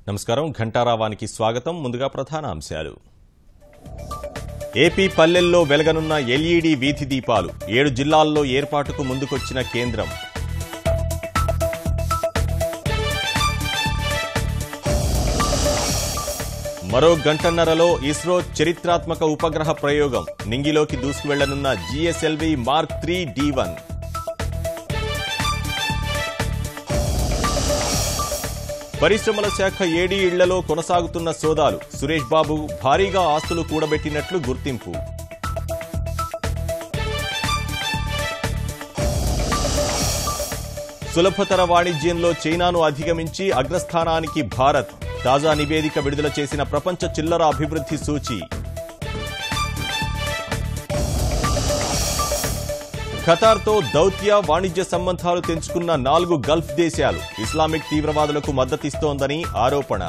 నమస్కారం ఘంటారావానికి స్వాగతం. ముందుగా ప్రధాన అంశాలు. ఏపీ పల్లెల్లో వెలగనున్న ఎల్ఈడీ వీధి దీపాలు 7 జిల్లాల్లో ఏర్పాటుకు ముందుకొచ్చిన కేంద్రం. మరో గంటన్నరలో ఇస్రో చరిత్రాత్మక ఉపగ్రహ ప్రయోగం. నింగిలోకి దూసుకువెళ్లనున్న జిఎస్ఎల్వి మార్క్ 3 D1. పరిశ్రమల శాఖ ఏడీ ఇళ్లలో కొనసాగుతున్న సోదాలు. సురేష్ బాబు భారీగా ఆస్తులు కూడబెట్టినట్లు గుర్తింపు. సులభతర వాణిజ్యంలో చైనాను అధిగమించి అగ్రస్థానానికి భారత్. తాజా నివేదిక విడుదల చేసిన ప్రపంచ చిల్లర అభివృద్ధి సూచి. ఖతార్తో దౌత్య వాణిజ్య సంబంధాలు తెంచుకున్న 4 గల్ఫ్ దేశాలు. ఇస్లామిక్ తీవ్రవాదులకు మద్దతిస్తోందని ఆరోపణ.